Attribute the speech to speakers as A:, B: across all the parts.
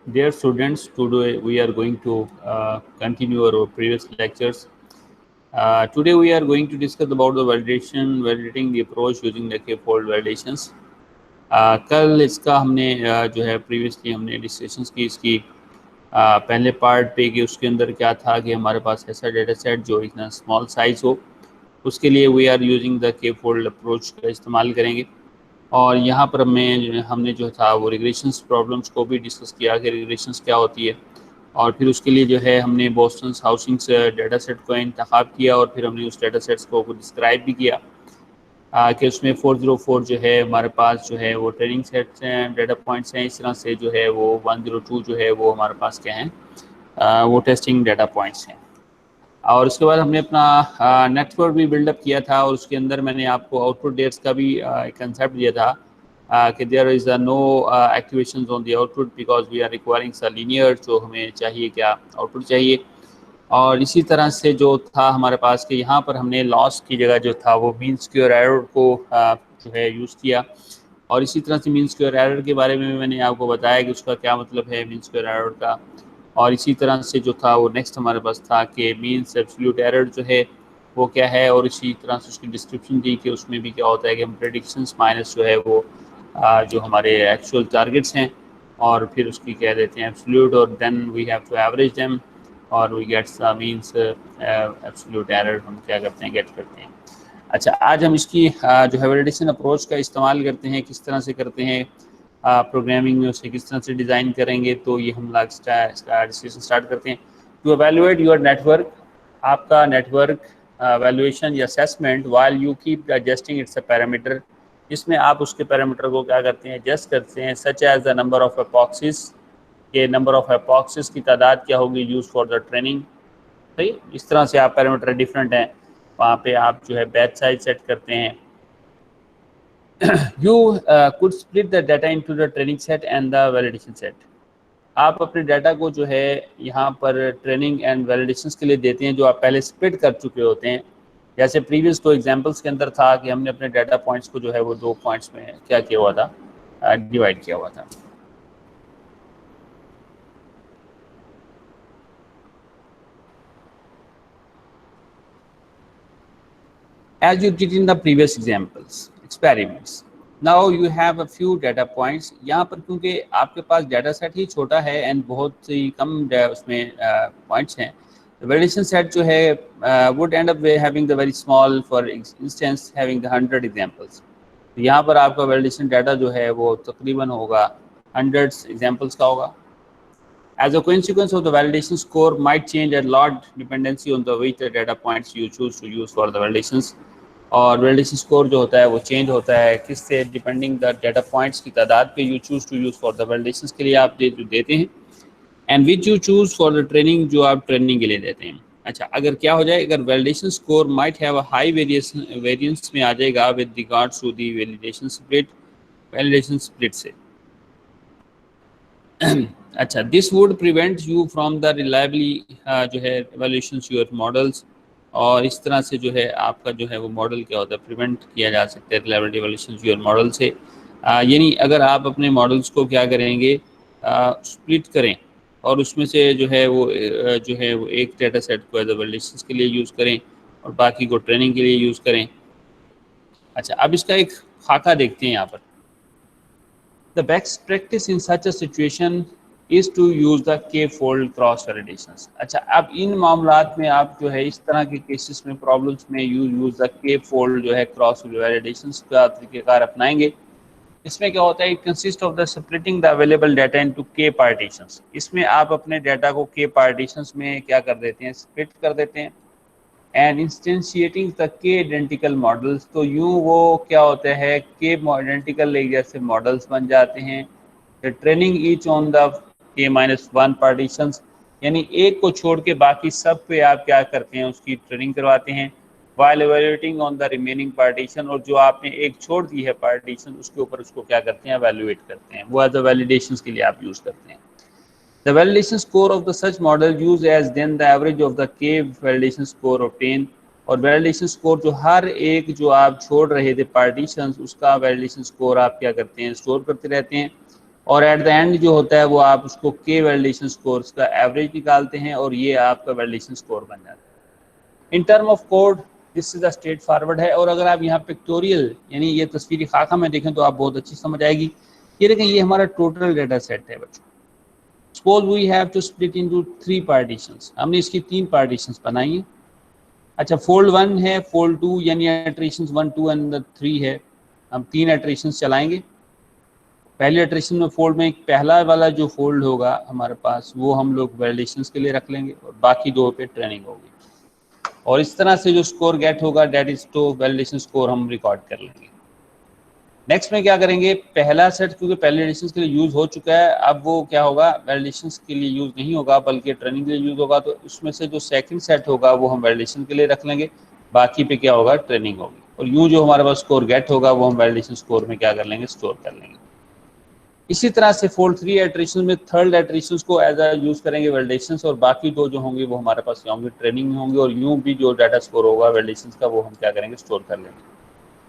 A: Dear students, today we are going to continue our previous lectures. Today we are going to discuss about the validating the approach using the k-fold validations. कल इसका हमने जो है previously हमने discussions की इसकी पहले part पे कि उसके अंदर क्या था कि हमारे पास ऐसा डेटा सेट जो इतना स्मॉल साइज हो, उसके लिए we are using the k-fold approach का इस्तेमाल करेंगे। और यहाँ पर हमने जो था वो रिग्रेशंस प्रॉब्लम्स को भी डिस्कस किया कि रिग्रेशंस क्या होती है, और फिर उसके लिए जो है हमने बोस्टन हाउसिंग से डाटा सेट को इंतखाब किया और फिर हमने उस डाटा सेट्स को डिस्क्राइब भी किया कि उसमें 404 जो है हमारे पास जो है वो ट्रेनिंग सेट्स हैं, डाटा पॉइंट्स हैं। इस तरह से जो है वो 102 जो है वो हमारे पास क्या हैं, वो टेस्टिंग डाटा पॉइंट्स हैं। और उसके बाद हमने अपना नेटवर्क भी बिल्डअप किया था और उसके अंदर मैंने आपको आउटपुट डेट्स का भी एक कंसेप्ट दिया था कि there is no activations on the output because we are requiring सा लीनियर, जो हमें चाहिए क्या आउटपुट चाहिए। और इसी तरह से जो था हमारे पास कि यहाँ पर हमने लॉस की जगह जो था वो मीन स्क्वायर एरर को जो है यूज़ किया। और इसी तरह से मीन स्क्वायर एरर के बारे में मैंने आपको बताया कि उसका क्या मतलब है मीन स्क्वायर एरर का। और इसी तरह से जो था वो नेक्स्ट हमारे पास था कि मीन्स एब्सोल्यूट एरर जो है वो क्या है, और इसी तरह से उसकी डिस्क्रिप्शन दी कि उसमें भी क्या होता है कि हम प्रेडिक्शंस माइनस जो है वो जो हमारे एक्चुअल टारगेट्स हैं और फिर उसकी कह देते हैं एब्सोल्यूट, और then we have to average them और we get means absolute error हम क्या करते हैं गेट करते हैं। अच्छा, आज हम इसकी जो है वैलिडेशन अप्रोच का इस्तेमाल करते हैं, किस तरह से करते हैं प्रोग्रामिंग में, उसे किस तरह से डिज़ाइन करेंगे, तो ये हम इसका डिस्कशन स्टार्ट करते हैं। टू एवेलुएट योर नेटवर्क, आपका नेटवर्क वैल्यूएशन या assessment while you keep adjusting it's a parameter, जिसमें आप उसके पैरामीटर को क्या करते हैं एडजस्ट करते हैं, such as the number of epochs, के नंबर ऑफ एपॉक्सिस की तादाद क्या होगी यूज़ फॉर द ट्रेनिंग। सही, इस तरह से आप पैरामीटर डिफरेंट हैं, वहाँ पे आप जो है बैच साइज सेट करते हैं। you could split the data into the training set and the validation set. आप अपने डाटा को जो है यहाँ पर ट्रेनिंग एंड वैलिडेशन के लिए देते हैं जो आप पहले स्प्लिट कर चुके होते हैं। जैसे प्रीवियस 2 एग्जांपल्स के अंदर था कि हमने अपने डाटा पॉइंट्स को जो है वो 2 पॉइंट्स में क्या किया हुआ था, डिवाइड किया हुआ था। As you did in the previous experiments, now you have a few data points. यहाँ पर क्योंकि आपके पास डाटा सेट ही छोटा है एंड बहुत ही कम उसमें पॉइंट्स हैं, वैलिडेशन सेट जो है would end up having the very small, for instance having the 100 examples. तो यहाँ पर आपका वैलिडेशन डाटा जो है वो तकरीबन होगा 100 एग्जाम्पल्स का होगा। As a consequence of the validation score might change a lot dependency on the which the data points you choose to use for the validations. और वैलिडेशन स्कोर जो होता है वो चेंज होता है किससे, डिपेंडिंग द डाटा पॉइंट्स की तादाद पे you choose to use for the validations के लिए आप जो देते हैं, and which you choose for the training जो आप ट्रेनिंग के लिए देते हैं। अच्छा, अगर क्या हो जाए, अगर validation score might have a high variance में आ जाएगा with regards to the validation split से। अच्छा, this would prevent you from the reliably जो है एवल्यूशंस योर मॉडल्स, और इस तरह से जो है आपका जो है वो मॉडल क्या होता है प्रिवेंट किया जा सकता है रिलायबिलिटी एवल्यूशंस योर मॉडल से। यानी अगर आप अपने मॉडल्स को क्या करेंगे, स्प्लिट करें और उसमें से जो है वो एक डाटा सेट को एज वैलिडेशंस के लिए यूज़ करें और बाकी को ट्रेनिंग के लिए यूज़ करें। अच्छा, अब इसका एक खाका देखते हैं यहाँ पर। The best practice in such a situation is to use the k-fold cross validations. अच्छा, अब इन मामलात में आप जो है इस तरह के केसेस में प्रॉब्लम्स में यूज द k-fold जो है क्रॉस वैलिडेशंस का तरीक़ेकार अपनाएंगे। इसमें क्या होता है, it consist of the splitting the available data into k partitions. इसमें आप अपने डाटा को k पार्टीशंस में क्या कर देते हैं, स्प्लिट कर देते हैं, एंड इंस्टेंशिएटिंग द के आइडेंटिकल मॉडल्स। तो यूँ वो क्या होता है के आइडेंटिकल एक जैसे मॉडल्स बन जाते हैं। Training each on the k-1 partitions, यानी एक को छोड़ के बाकी सब पे आप क्या करते हैं उसकी ट्रेनिंग करवाते हैं, while evaluating on the remaining partition, और जो आपने एक छोड़ दी है पार्टीशन उसके ऊपर उसको क्या करते हैं एवेल्युएट करते हैं, वो एज अ वैलिडेशंस के लिए आप यूज़ करते हैं। The validation score of the such model used as then the average of the k validation score obtained, और वैलिडेशन स्कोर जो हर एक जो आप छोड़ रहे थे पार्टीशंस उसका वैलिडेशन स्कोर आप क्या करते हैं स्टोर करते रहते हैं। और एट द एंड जो होता है वो आप उसको के वैलिडेशन स्कोर्स का एवरेज निकालते हैं और ये आपका वैलिडेशन स्कोर बन जाता है। In term of code this is a straight forward है। और अगर आप यहाँ पिक्टोरियल यानी ये तस्वीरी खाका में देखें तो आप बहुत अच्छी समझ आएगी। ये देखें, ये हमारा टोटल डेटा सेट है बच्चों। Suppose we have to split into 3 partitions, हमने इसकी 3 पार्टीशंस बनाई हैं। अच्छा, फोल्ड 1 है, फोल्ड 2 यानी इटरेशंस 1 2 एंड 3 है। हम 3 इटरेशंस चलाएंगे। पहले इटरेशन में फोल्ड में एक पहला वाला जो फोल्ड होगा हमारे पास वो हम लोग वैलिडेशंस के लिए रख लेंगे और बाकी 2 पे ट्रेनिंग होगी। और इस तरह से जो स्कोर गेट होगा that is to validation score हम रिकॉर्ड कर लेंगे। नेक्स्ट में क्या करेंगे, पहला सेट क्योंकि पहले वैलिडेशंस के लिए यूज हो चुका है, अब वो क्या होगा वैलिडेशंस के लिए यूज नहीं होगा बल्कि ट्रेनिंग के लिए यूज होगा। तो उसमें से जो सेकंड सेट होगा वो हम वैलिडेशन के लिए रख लेंगे, बाकी पे क्या होगा ट्रेनिंग होगी। और यूँ जो हमारे पास स्कोर गेट होगा वो हम वैलिडेशन स्कोर में क्या कर लेंगे, स्टोर कर लेंगे। इसी तरह से फोल्ड 3 इटरेशन में थर्ड इटरेशन को एज अ यूज करेंगे वैलिडेशन, और बाकी 2 जो होंगे वो हमारे पास होंगे ट्रेनिंग में होंगे। और यूँ भी जो डाटा स्कोर होगा वैलिडेशन का वो हम क्या करेंगे, स्टोर कर लेंगे।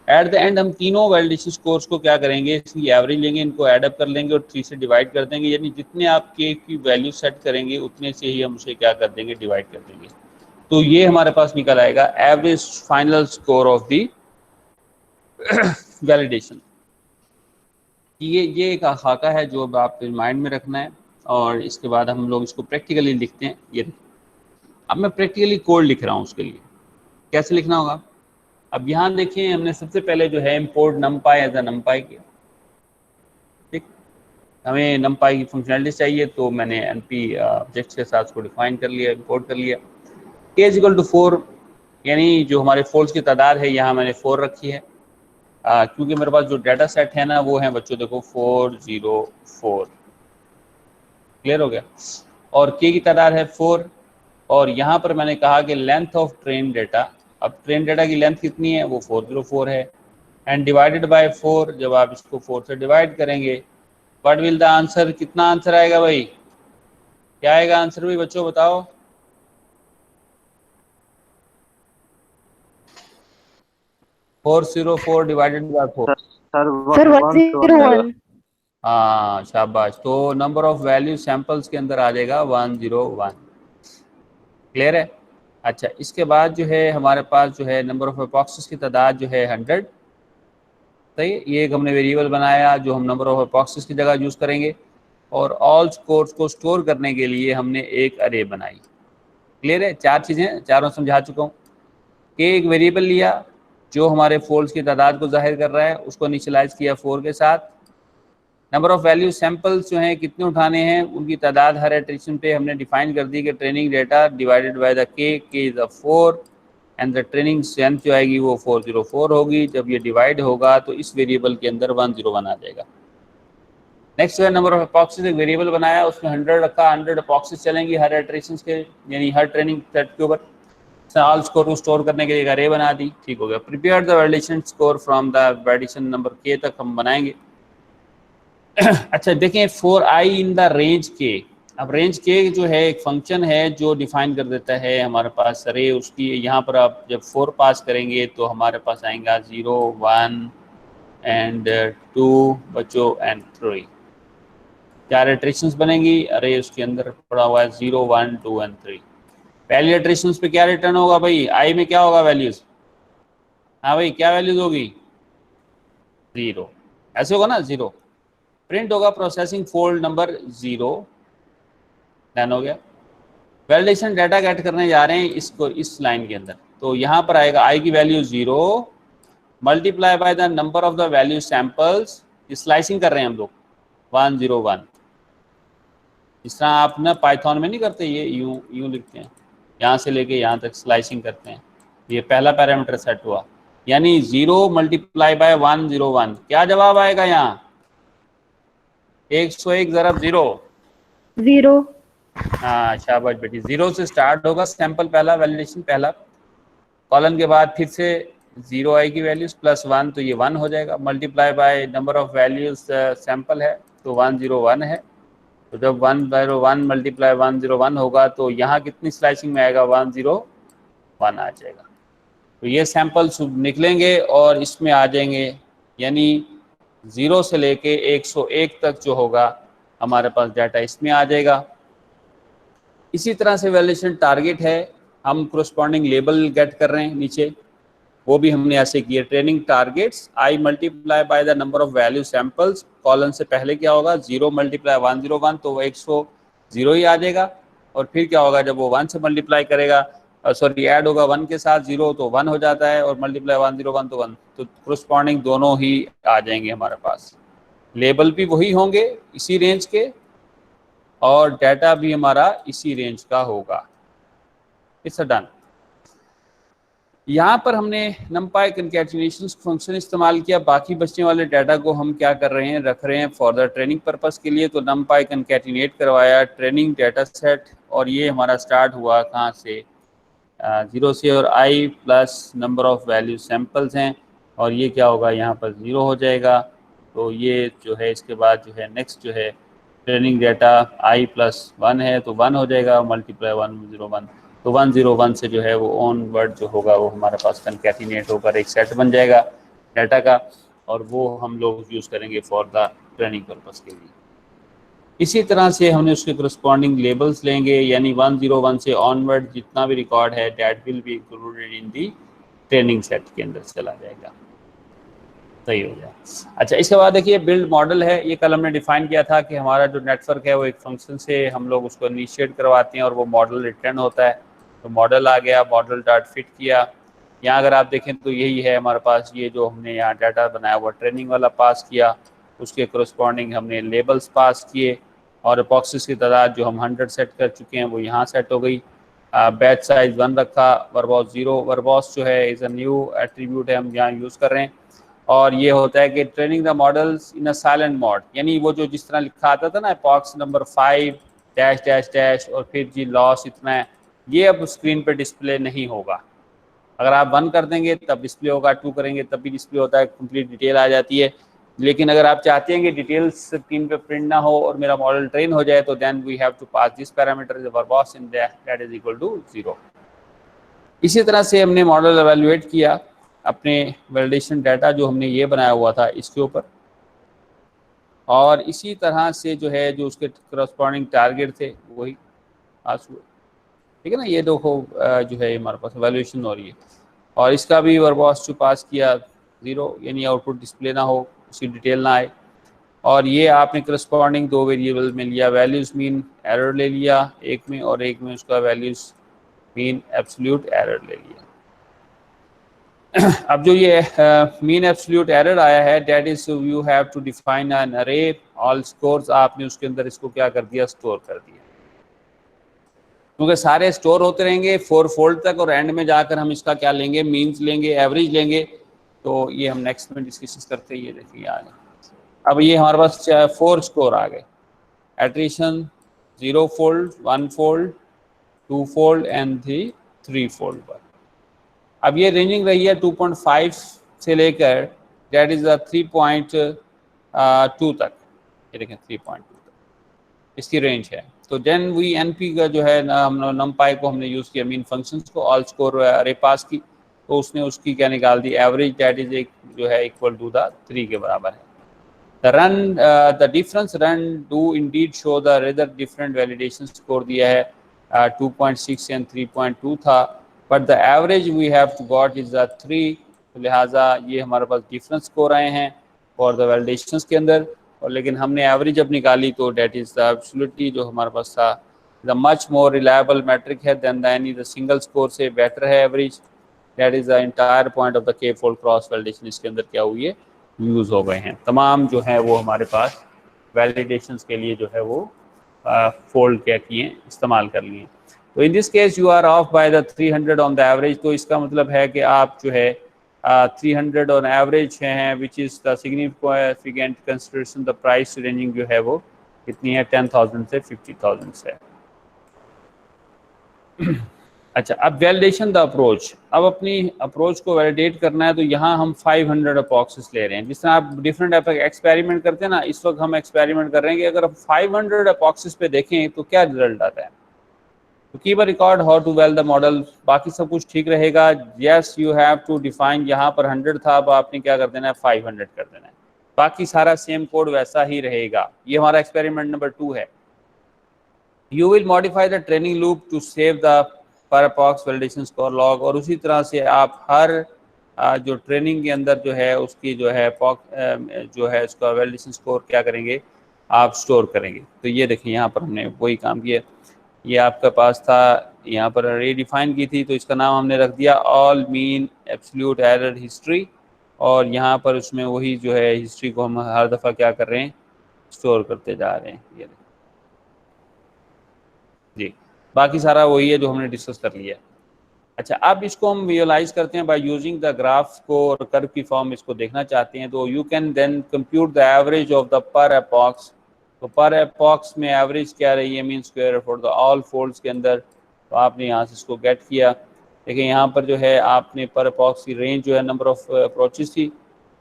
A: एट द एंड हम तीनों वैलिडेशन स्कोर्स को क्या करेंगे, इसकी एवरेज लेंगे, इनको एडअप कर लेंगे और 3 से डिवाइड कर देंगे। यानी जितने आप के की वैल्यू सेट करेंगे उतने से ही हम उसे क्या कर देंगे, डिवाइड कर देंगे। तो ये हमारे पास निकल आएगा average final score of the validation. ये एक खाका है जो अब आप माइंड में रखना है। और इसके बाद हम लोग इसको प्रैक्टिकली लिखते हैं। ये अब मैं प्रैक्टिकली कोड लिख रहा हूँ, उसके लिए कैसे लिखना होगा। अब यहाँ देखिए, हमने सबसे पहले जो है इंपोर्ट नमपाई एज अ नमपाई किया। ठीक, हमें नमपाई की फंक्शनलिटी चाहिए तो मैंने np ऑब्जेक्ट के साथ उसको डिफाइन कर लिया, इंपोर्ट कर लिया। k इज इक्वल टू 4 यानी जो हमारे फोल्ड्स की तादाद है यहाँ मैंने 4 रखी है। क्योंकि मेरे पास जो डाटा सेट है ना वो है बच्चों देखो 404। क्लियर हो गया। और k की तादाद है 4। और यहाँ पर मैंने कहा कि लेंथ ऑफ ट्रेन डाटा, अब ट्रेन डाटा की लेंथ कितनी है, वो 404 है। एंड डिवाइडेड बाय 4, जब आप इसको 4 से डिवाइड करेंगे व्हाट विल द आंसर, कितना आंसर आएगा भाई, क्या आएगा आंसर भाई बच्चों बताओ। Four 404 divided by 4
B: sir 101।
A: हाँ शाबाश। तो नंबर ऑफ वैल्यू सैंपल्स के अंदर आ जाएगा 101। क्लियर है। अच्छा, इसके बाद जो है हमारे पास जो है नंबर ऑफ एपॉक्सीज की तादाद जो है 100। सही, ये एक हमने वेरिएबल बनाया जो हम नंबर ऑफ एपॉक्सीज की जगह यूज़ करेंगे। और ऑल स्कोर्स को स्टोर करने के लिए हमने एक अरे बनाई। क्लियर है, 4 चीज़ें चारों समझा चुका हूँ कि एक वेरिएबल लिया जो हमारे फोल्ड्स की तादाद को जाहिर कर रहा है, उसको इनिशियलाइज किया 4 के साथ। नंबर ऑफ वैल्यू सैंपल्स जो हैं कितने उठाने हैं उनकी तादाद हर इटरेशन पे हमने डिफाइन कर दी कि training data divided by the K is a 4 and the training strength जो आएगी वो 404 होगी। जब ये डिवाइड होगा तो इस वेरिएबल के अंदर 101 आ जाएगा। नेक्स्ट है नंबर ऑफ एपॉक्सीज, एक वेरिएबल बनाया उसमें 100 रखा, 100 एपॉक्सीज चलेंगी हर इटरेशन के यानी हर ट्रेनिंग सेट के ऊपर। ऑल स्कोर को स्टोर करने के लिए एक अरे बना दी। ठीक हो गया। Prepare the validation score from the validation number के तक हम बनाएंगे। अच्छा देखें, 4i इन द रेंज के। अब रेंज के जो है एक फंक्शन है जो डिफाइन कर देता है हमारे पास अरे उसकी। यहाँ पर आप जब 4 पास करेंगे तो हमारे पास आएगा 0 1 एंड 2 बच्चों एंड 3। 4 इटरेशंस बनेंगी, अरे उसके अंदर पड़ा हुआ है 0 1 2 एंड 3। पहली इटरेशंस पे क्या रिटर्न होगा भाई, आई में क्या होगा वैल्यूज, हाँ भाई क्या वैल्यूज होगी, 0। ऐसे होगा ना, 0 प्रिंट होगा प्रोसेसिंग फोल्ड नंबर 0। डन हो गया। वैलिडेशन डाटा गेट करने जा रहे हैं इसको इस लाइन के अंदर, तो यहाँ पर आएगा आई की value 0 multiply by the number of the value samples. Slicing कर रहे हैं हम लोग 101। इस तरह आप ना पाइथन में नहीं करते, ये यूं लिखते हैं, यहाँ से लेके यहाँ तक स्लाइसिंग करते हैं। ये पहला पैरामीटर सेट हुआ यानी 0 मल्टीप्लाई बाय 101। क्या जवाब आएगा यहाँ, 101 ज़रब 0। हाँ शाबाश बेटी, 0 से स्टार्ट होगा सैंपल पहला, वैलिडेशन पहला कॉलन के बाद फिर से 0 आएगी वैल्यूज प्लस 1 तो ये 1 हो जाएगा। Multiply by number of values sample है तो 101 है। तो जब 101 मल्टीप्लाई 101 होगा तो यहाँ कितनी स्लाइसिंग में आएगा, 101 आ जाएगा। तो ये सैंपल्स निकलेंगे और इसमें आ जाएंगे यानी 0 से लेके 101 तक जो होगा हमारे पास डाटा इसमें आ जाएगा। इसी तरह से वैलिडेशन टारगेट है, हम कोरस्पॉन्डिंग लेबल गेट कर रहे हैं नीचे, वो भी हमने ऐसे किया। Training targets I multiply by the number of value samples, colon से पहले क्या होगा 0 मल्टीप्लाई 101, तो वो 100 ही आ जाएगा। और फिर क्या होगा जब वो 1 से मल्टीप्लाई करेगा, सॉरी ऐड होगा 1 के साथ 0 तो 1 हो जाता है, और मल्टीप्लाई 101 तो 1, तो कोरस्पॉन्डिंग दोनों ही आ जाएंगे हमारे पास। लेबल भी वही होंगे इसी रेंज के, और डाटा भी हमारा इसी रेंज का होगा। It's done. यहाँ पर हमने numpy concatenation फंक्शन इस्तेमाल किया। बाकी बचने वाले डाटा को हम क्या कर रहे हैं, रख रहे हैं फॉर द ट्रेनिंग पर्पस के लिए। तो numpy concatenate करवाया ट्रेनिंग डाटा सेट, और ये हमारा स्टार्ट हुआ कहाँ से, 0 से, और i plus number of value samples हैं, और ये क्या होगा यहाँ पर 0 हो जाएगा। तो ये जो है इसके बाद जो है नेक्स्ट जो है ट्रेनिंग डाटा i प्लस 1 है, तो 1 हो जाएगा, मल्टीप्लाई 101, तो 101 से जो है वो ऑन वर्ड जो होगा वो हमारे पास कंकैटिनेट होकर एक सेट बन जाएगा डाटा का, और वो हम लोग यूज़ करेंगे फॉर द ट्रेनिंग पर्पस के लिए। इसी तरह से हमने उसके करस्पॉन्डिंग लेबल्स लेंगे, यानी 101 से ऑनवर्ड जितना भी रिकॉर्ड है that will be included in the training set के अंदर चला जाएगा। सही हो गया। अच्छा, इसके बाद देखिए बिल्ड मॉडल है। ये कल हमने डिफाइन किया था कि हमारा जो नेटवर्क है वो एक फंक्शन से हम लोग उसको इनिशिएट करवाते हैं और वो मॉडल रिटर्न होता है। तो मॉडल आ गया, मॉडल डॉट फिट किया। यहाँ अगर आप देखें तो यही है हमारे पास, ये जो हमने यहाँ डाटा बनाया हुआ ट्रेनिंग वाला पास किया, उसके करस्पॉन्डिंग हमने लेबल्स पास किए, और बॉक्सेस की तादाद जो हम 100 सेट कर चुके हैं वो यहाँ सेट हो गई। बैच साइज 1 रखा, वर्बॉस 0, वर्बॉस जो है इज़ अ न्यू एट्रीब्यूट है, हम यहाँ यूज़ कर रहे हैं। और ये होता है कि training the models in a silent mode, यानी वो जो जिस तरह लिखा आता था ना epochs number 5 dash dash dash और फिर जी लॉस इतना है, ये अब स्क्रीन पे डिस्प्ले नहीं होगा। अगर आप 1 कर देंगे तब डिस्प्ले होगा, 2 करेंगे तब भी डिस्प्ले होता है, कंप्लीट डिटेल आ जाती है। लेकिन अगर आप चाहते हैं कि डिटेल्स स्क्रीन पे प्रिंट ना हो और मेरा मॉडल ट्रेन हो जाए, तो then we have to pass this parameter is verbose in that is equal to 0। इसी तरह से हमने मॉडल एवेलुएट किया अपने वैलिडेशन डाटा जो हमने ये बनाया हुआ था इसके ऊपर, और इसी तरह से जो है जो उसके करस्पॉन्डिंग टारगेट थे वही पास हुए। ठीक है ना, ये देखो जो है हमारे पास वैल्यूएशन हो रही है, और इसका भी वर्बॉस टू पास किया 0, यानी आउटपुट डिस्प्ले ना हो, उसकी डिटेल ना आए। और ये आपने करस्पॉन्डिंग 2 वेरिएबल में लिया, वैल्यूज मीन एरर ले लिया एक में, और एक में उसका वैल्यूज मीन एब्सोल्यूट एरर ले लिया। अब जो ये मीन एब्सोल्यूट एरर आया है, that is you have to define an array all scores, आपने उसके अंदर इसको क्या कर दिया, स्टोर कर दिया, क्योंकि सारे स्टोर होते रहेंगे 4 फोल्ड तक, और एंड में जाकर हम इसका क्या लेंगे, मीन्स लेंगे, एवरेज लेंगे। तो ये हम नेक्स्ट में डिस्कस करते हैं। ये देखिए आ गए, अब ये हमारे पास 4 स्कोर आ गए, attrition 0 fold, 1 fold, 2 fold and 3 fold पर। अब ये रेंजिंग रही है 2.5 से लेकर दैट इज 3.2 तक, ये देखें 3.2 तक इसकी रेंज है। तो देन वी एनपी का जो है ना, हम नमपाई को हमने यूज़ किया मीन फंक्शंस को, ऑल स्कोर अरे पास की, तो उसने उसकी क्या निकाल दी, एवरेज दैट इज एक जो है इक्वल टू द 3 के बराबर है। The run the difference run do indeed show the rather different validation score दिया है 2.6 एंड 3.2 था, but the average we have to got is 3। तो लिहाजा ये हमारे पास डिफरेंस स्कोर आए हैं फॉर द वैलिडेशंस के अंदर, और लेकिन हमने एवरेज अब निकाली तो डेट इज द एब्सोल्युटली जो हमारे पास था the much more reliable metric है then the any the single score से बेटर है average. That is the entire point of the K fold cross validation, इसके अंदर क्या हुई है, यूज़ हो गए हैं तमाम जो है वो हमारे पास वैलिडेशंस के लिए जो है वो फोल्ड क्या किए, इस्तेमाल कर लिए। तो in this case you are off by the 300 on the average, तो इसका मतलब है कि आप जो है 300 ऑन एवरेज हैं, which is the significant consideration the price ranging जो है वो कितनी है, 10,000 से 50,000 से। अच्छा, अब वैलिडेशन द अप्रोच, अब अपनी अप्रोच को वैलिडेट करना है, तो यहाँ हम 500 अपॉक्सिस ले रहे हैं। जिस तरह आप डिफरेंट एक्सपेरिमेंट करते हैं ना, इस वक्त हम एक्सपेरिमेंट कर रहे हैं कि अगर 500 अपॉक्सिस पे देखें तो क्या रिजल्ट आता है। तो keep a record how to well the model, बाकी सब कुछ ठीक रहेगा। Yes you have to define, यहाँ पर 100 था, अब आपने क्या कर देना है, 500 कर देना है। बाकी सारा सेम कोड वैसा ही रहेगा। ये हमारा एक्सपेरिमेंट नंबर 2 है। You will modify the training loop to save the per epochs validation score log, और उसी तरह से आप हर जो ट्रेनिंग के अंदर जो है उसकी जो है जो है उसका वैलिडेशन स्कोर क्या करेंगे, आप स्टोर करेंगे। तो ये देखिए यहाँ पर हमने वही काम किया। ये आपके पास था, यहाँ पर रीडिफाइन की थी, तो इसका नाम हमने रख दिया all mean absolute error history, और यहाँ पर उसमें वही जो है हिस्ट्री को हम हर दफ़ा क्या कर रहे हैं, स्टोर करते जा रहे हैं। ये जी, बाकी सारा वही है जो हमने डिस्कस कर लिया। अच्छा, अब इसको हम विजुअलाइज करते हैं बाय यूजिंग द ग्राफ को, और कर्व की फॉर्म इसको देखना चाहते हैं तो you can then compute the average of the per epochs. तो पर एपॉक्स में एवरेज क्या रही है, mean square for the all folds के अंदर। तो आपने यहाँ से इसको गेट किया। देखिए यहाँ पर जो है आपने पर एपॉक्स की रेंज जो है नंबर ऑफ अप्रोचेस थी,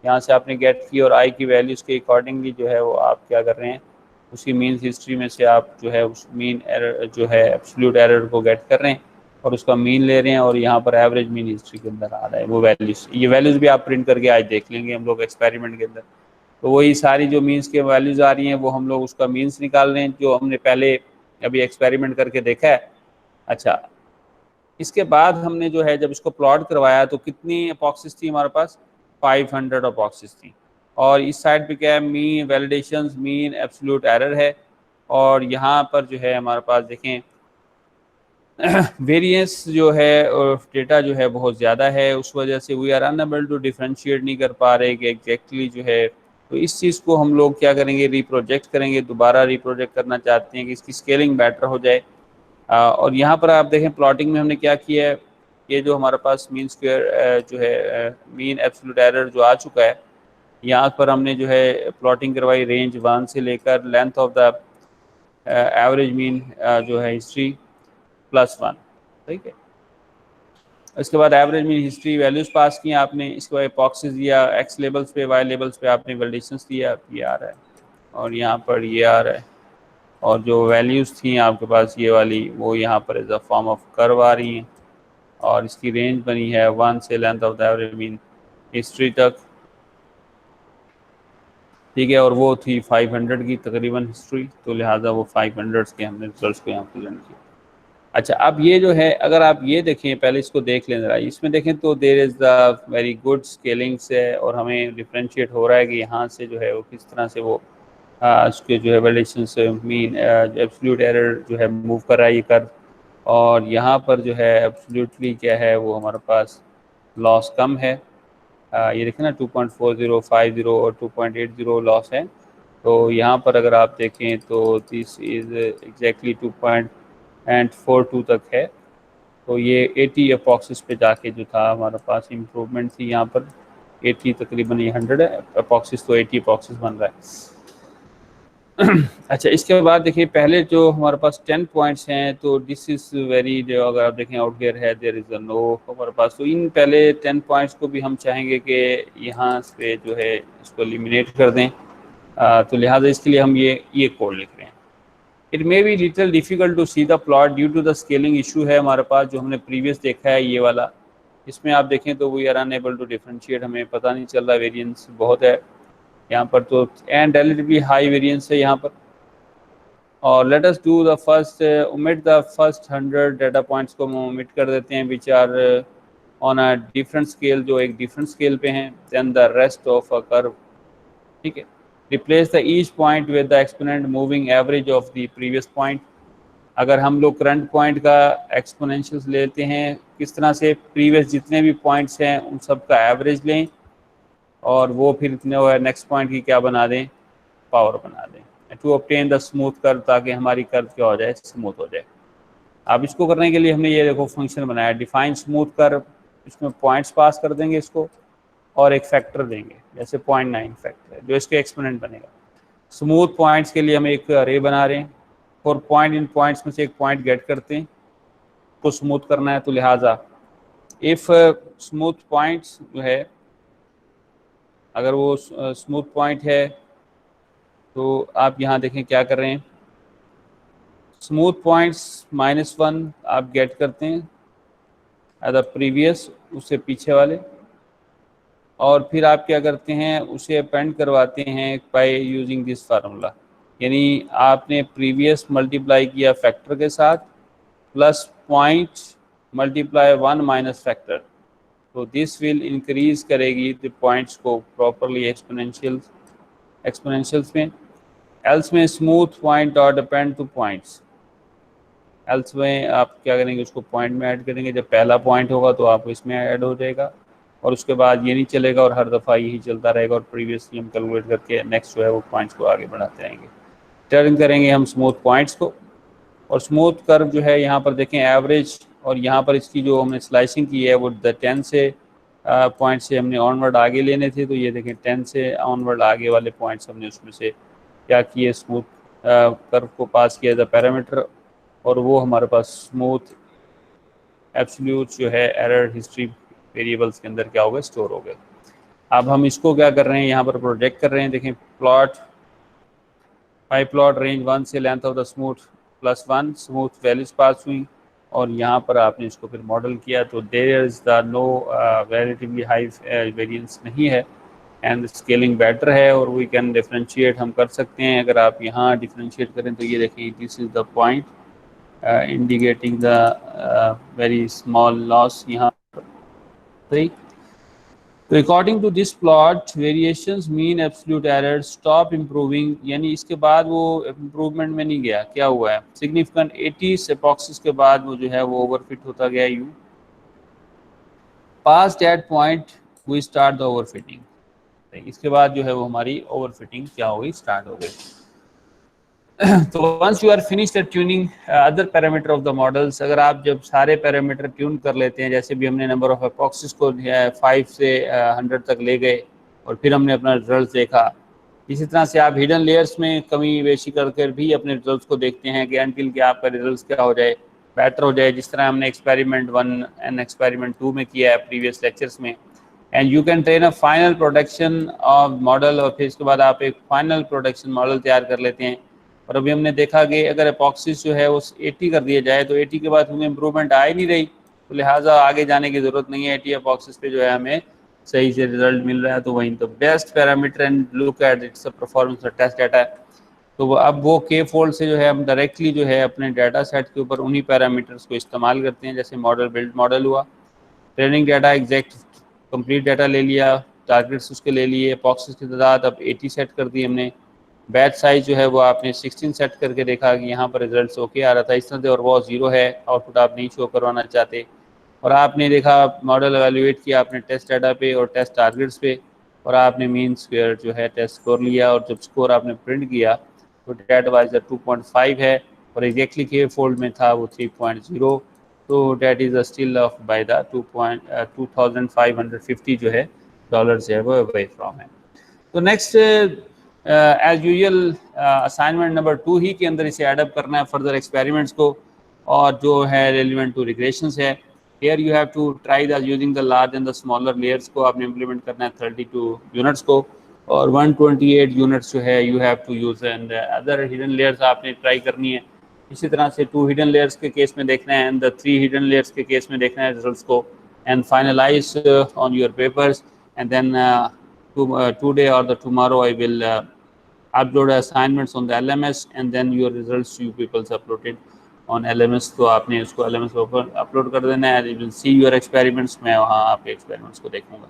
A: यहाँ से आपने गेट की, और आई की वैल्यूज़ के अकॉर्डिंगली जो है वो आप क्या कर रहे हैं, उसी मीन हिस्ट्री में से आप जो है उस मीन एरर जो है एब्सोल्यूट एरर को गेट कर रहे हैं और उसका मीन ले रहे हैं, और यहाँ पर एवरेज मीन हिस्ट्री के अंदर आ रहा है वो वैल्यूज़। ये वैल्यूज़ भी आप प्रिंट करके आज देख लेंगे हम लोग एक्सपेरिमेंट के अंदर। तो वही सारी जो मीन्स के वैल्यूज़ आ रही हैं वो हम लोग उसका मीन्स निकाल रहे हैं, जो हमने पहले अभी एक्सपेरिमेंट करके देखा है। अच्छा, इसके बाद हमने जो है जब इसको प्लॉट करवाया तो कितनी अपॉक्सिस थी हमारे पास, 500 अपॉक्सिस थी। और इस साइड पे क्या है, mean validations mean absolute error है, और यहाँ पर जो है हमारे पास देखें वेरिएंस जो है और डेटा जो है बहुत ज़्यादा है, उस वजह से we are unable to differentiate नहीं कर पा रहे कि एग्जैक्टली जो है। तो इस चीज़ को हम लोग क्या करेंगे, रिप्रोजेक्ट करेंगे, दोबारा रिप्रोजेक्ट करना चाहते हैं कि इसकी स्केलिंग बेटर हो जाए। और यहाँ पर आप देखें प्लॉटिंग में हमने क्या किया है, ये जो हमारे पास मीन स्क्वायर जो है मीन एब्सोल्यूट एरर जो आ चुका है, यहाँ पर हमने जो है प्लॉटिंग करवाई रेंज 1 से लेकर length of the average mean जो है हिस्ट्री +1, ठीक है। इसके बाद एवरेज मीन हिस्ट्री वैल्यूज़ पास किए आपने, इसके बाद एपॉक्सिस दिया, एक्स लेवल्स पे वाई लेवल्स पे आपने वैलिडेशंस दिया, ये आ रहा है, और यहाँ पर ये आ रहा है, और जो वैल्यूज़ थी आपके पास ये वाली वो यहाँ पर as a form of curve आ रही हैं, और इसकी रेंज बनी है 1 से length of the average mean history तक, ठीक है। और वो थी 500 की तकरीबन हिस्ट्री, तो लिहाजा वो 500 के हमने रिजल्ट को यहाँ प्रेजेंट किया। अच्छा, अब ये जो है अगर आप ये देखें, पहले इसको देख लें ज़रा, इसमें देखें तो there is the very good scalings है, और हमें डिफ्रेंशिएट हो रहा है कि यहाँ से जो है वो किस तरह से वो उसके जो है वैलिडेशन से मीन एब्सोल्यूट एरर जो है मूव कर रहा है ये कर, और यहाँ पर जो है एब्सोल्युटली क्या है वो हमारे पास लॉस कम है। ये देखें ना 2.4050 और 2.80 लॉस है। तो यहाँ पर अगर आप देखें तो दिस इज़ एग्जैक्टली 2.42 तक है। तो ये 80 अपॉक्सिस पे जाके जो था हमारे पास इम्प्रूवमेंट थी, यहाँ पर 80 तकरीबन ये 100 है अपॉक्सिस, तो 80 अपॉक्सिस बन रहा है। अच्छा, इसके बाद देखिए पहले जो हमारे पास 10 पॉइंट्स हैं, तो दिस इज़ वेरी, जो अगर आप देखें आउटलेयर है, देयर इज़ अ नो हमारे पास। तो इन पहले 10 पॉइंट्स को भी हम चाहेंगे कि यहाँ से जो है इसको एलिमिनेट कर दें। तो लिहाजा इसके लिए हम ये कोड लिख रहे हैं। It may be little difficult to see the plot due to the scaling issue है हमारे पास, जो हमने प्रीवियस देखा है ये वाला। इसमें आप देखें तो we are unable to differentiate, हमें पता नहीं चल रहा, वेरिएंस बहुत है यहाँ पर, तो एंड रिलेटिवली हाई वेरिएंस है यहाँ पर। और let us do the first, omit the first 100 data points को हम ओमिट कर देते हैं, which are on a different scale, जो एक डिफरेंट स्केल पे हैं, then the rest of a curve, ठीक है। Replace the each point with the exponent moving average of the previous point. अगर हम लोग करंट पॉइंट का एक्सपोनेंशियल लेते हैं, किस तरह से, प्रीवियस जितने भी पॉइंट्स हैं उन सब का एवरेज लें, और वो फिर इतने नेक्स्ट पॉइंट की क्या बना दें, पावर बना दें, to obtain the smooth curve, ताकि हमारी कर्व क्या हो जाए, स्मूथ हो जाए। अब इसको करने के लिए हमने ये देखो फंक्शन बनाया, डिफाइन स्मूथ कर्व। इसमें पॉइंट्स पास कर देंगे इसको, और एक फैक्टर देंगे, जैसे 0.9 फैक्टर है जो इसके एक्सपोनेंट बनेगा। स्मूथ पॉइंट्स के लिए हम एक अरे बना रहे हैं, और पॉइंट इन पॉइंट्स में से एक पॉइंट गेट करते हैं, को स्मूथ करना है। तो लिहाजा इफ़ स्मूथ पॉइंट्स जो है, अगर वो स्मूथ पॉइंट है, तो आप यहाँ देखें क्या कर रहे हैं, स्मूथ पॉइंट्स -1 आप गेट करते हैं एज द प्रीवियस, उससे पीछे वाले, और फिर आप क्या करते हैं, उसे अपेंड करवाते हैं बाय यूजिंग दिस फार्मूला। यानी आपने प्रीवियस मल्टीप्लाई किया फैक्टर के साथ plus point multiply 1 minus factor, तो दिस विल इंक्रीज करेगी द पॉइंट्स को प्रॉपरली एक्सपोनेंशियल्स में। एल्स में स्मूथ पॉइंट और डिपेंड टू पॉइंट्स, एल्स में आप क्या करेंगे, उसको पॉइंट में ऐड करेंगे। जब पहला पॉइंट होगा तो आप इसमें ऐड हो जाएगा, और उसके बाद ये नहीं चलेगा और हर दफ़ा यही चलता रहेगा, और प्रीवियसली हम कैलकुलेट करके नेक्स्ट जो है वो पॉइंट्स को आगे बढ़ाते रहेंगे। टर्न करेंगे हम स्मूथ पॉइंट्स को, और स्मूथ कर्व जो है यहाँ पर देखें एवरेज, और यहाँ पर इसकी जो हमने स्लाइसिंग की है वो 10 से पॉइंट से हमने ऑनवर्ड आगे लेने थे, तो ये देखें 10 से ऑनवर्ड आगे वाले पॉइंट्स हमने उसमें से क्या किए, स्मूथ कर्व को पास किया एज अ पैरामीटर, और वो हमारे पास स्मूथ एब्सोल्यूट जो है एरर हिस्ट्री वेरिएबल्स के अंदर क्या हो गया, स्टोर हो गए। अब हम इसको क्या कर रहे हैं, यहाँ पर प्रोजेक्ट कर रहे हैं। देखें प्लॉट पाई प्लॉट रेंज 1 से length of the smooth +1 smooth values pass हुई, और यहाँ पर आपने इसको फिर मॉडल किया, तो there is the no relatively high variance नहीं है, एंड स्केलिंग बेटर है, और वी कैन डिफरेंशिएट हम कर सकते हैं। अगर आप यहाँ डिफरेंशिएट करें तो ये देखें this is the point indicating the very small loss यहाँ पर, सही। तो according to this plot variations mean absolute error stop improving, यानी इसके बाद वो इम्प्रूवमेंट में नहीं गया, क्या हुआ है, सिग्निफिकेंट 80 एपॉक्सिस के बाद वो जो है वो ओवरफिट होता गया। You pass that point we start the overfitting, इसके बाद जो है वो हमारी ओवरफिटिंग क्या हो गई, स्टार्ट हो गई। तो once you are finished at tuning other parameter of the models, अगर आप जब सारे पैरामीटर ट्यून कर लेते हैं, जैसे भी हमने नंबर ऑफ एपॉक्सिस को 5 से 100 तक ले गए और फिर हमने अपना रिजल्ट देखा, इसी तरह से आप हिडन लेयर्स में कमी बेशी करके भी अपने रिजल्ट्स को देखते हैं कि अनटिल कि आपका रिजल्ट क्या हो जाए, बेटर हो जाए, जिस तरह हमने एक्सपेरिमेंट 1 एंड एक्सपेरिमेंट 2 में किया है प्रीवियस लेक्चर्स में। And you can train a final production of model, और फिर इसके बाद आप एक फाइनल प्रोडक्शन मॉडल तैयार कर लेते हैं। और अभी हमने देखा कि अगर एपॉक्सिस जो है वो 80 कर दिया जाए तो 80 के बाद हमें इम्प्रूवमेंट आ ही नहीं रही, तो लिहाजा आगे जाने की ज़रूरत नहीं है, 80 एपॉक्सिस पे जो है हमें सही से रिजल्ट मिल रहा है, तो वहीं तो best parameter and look at its performance test data है। तो अब वो के फोल्ड से जो है हम डायरेक्टली जो है अपने डाटा सेट के ऊपर उन्हीं पैरामीटर्स को इस्तेमाल करते हैं। जैसे मॉडल बिल्ड मॉडल हुआ, training data exact complete data ले लिया, टारगेट्स उसके ले लिए, एपॉक्सिस की तादाद अब 80 सेट कर दी हमने, बैच साइज जो है वो आपने 16 सेट करके देखा कि यहाँ पर रिजल्ट्स ओके आ रहा था इस तरह से, और वो 0 है, आउटपुट आप नहीं शो करवाना चाहते, और आपने देखा मॉडल एवेल्युएट किया आपने टेस्ट डाटा पे और टेस्ट टारगेट्स पे, और आपने मीन स्क्वायर जो है टेस्ट स्कोर लिया, और जब स्कोर आपने प्रिंट किया तो डेट वाइज 2.5 है, और एग्जैक्टली के फोल्ड में था वो 3.0, तो that is still of by the 2550 जो है डॉलर से है वो अवे फ्रॉम है। तो next as usual assignment number 2 ही के अंदर इसे एडअप करना है फर्दर एक्सपेरिमेंट्स को, और जो है रेलिवेंट टू रिग्रेशंस है। Here you have to try the using the large and the smaller layers को आपने इम्प्लीमेंट करना है 32 यूनिट्स को, और 128 यूनिट्स जो है you have to use, and other hidden layers आपने ट्राई करनी है। इसी तरह से 2 हिडन लेयर्स के केस में देखना है, एंड द 3 हिडन लेयर्स के केस में देखना है रिजल्ट्स को, and finalise on your papers, and then today or the tomorrow I will upload assignments on the LMS, and then your results you people uploaded on LMS, तो आपने उसको LMS पर upload कर देना है। You will see your experiments, मैं वहाँ आपके एक्सपेरिमेंट्स को देखूंगा।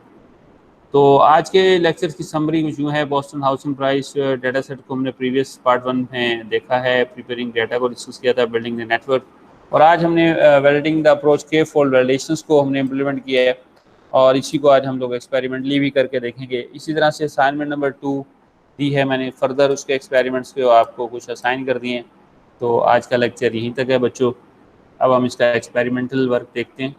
A: तो आज के लेक्चर की समरी कुछ यूँ है, Boston housing price data set को हमने प्रीवियस पार्ट 1 में देखा है, प्रिपेयरिंग डाटा को डिस्कस किया था, बिल्डिंग द नेटवर्क, और आज हमने वैलिडेटिंग द अप्रोच के फोल्ड वैलिडेशंस को हमने इम्प्लीमेंट किया है, और इसी को आज हम लोग एक्सपेरिमेंटली भी करके देखेंगे। इसी तरह से असाइनमेंट नंबर 2 दी है मैंने, फर्दर उसके एक्सपेरिमेंट्स के आपको कुछ असाइन कर दिए हैं। तो आज का लेक्चर यहीं तक है बच्चों। अब हम इसका एक्सपेरिमेंटल वर्क देखते हैं।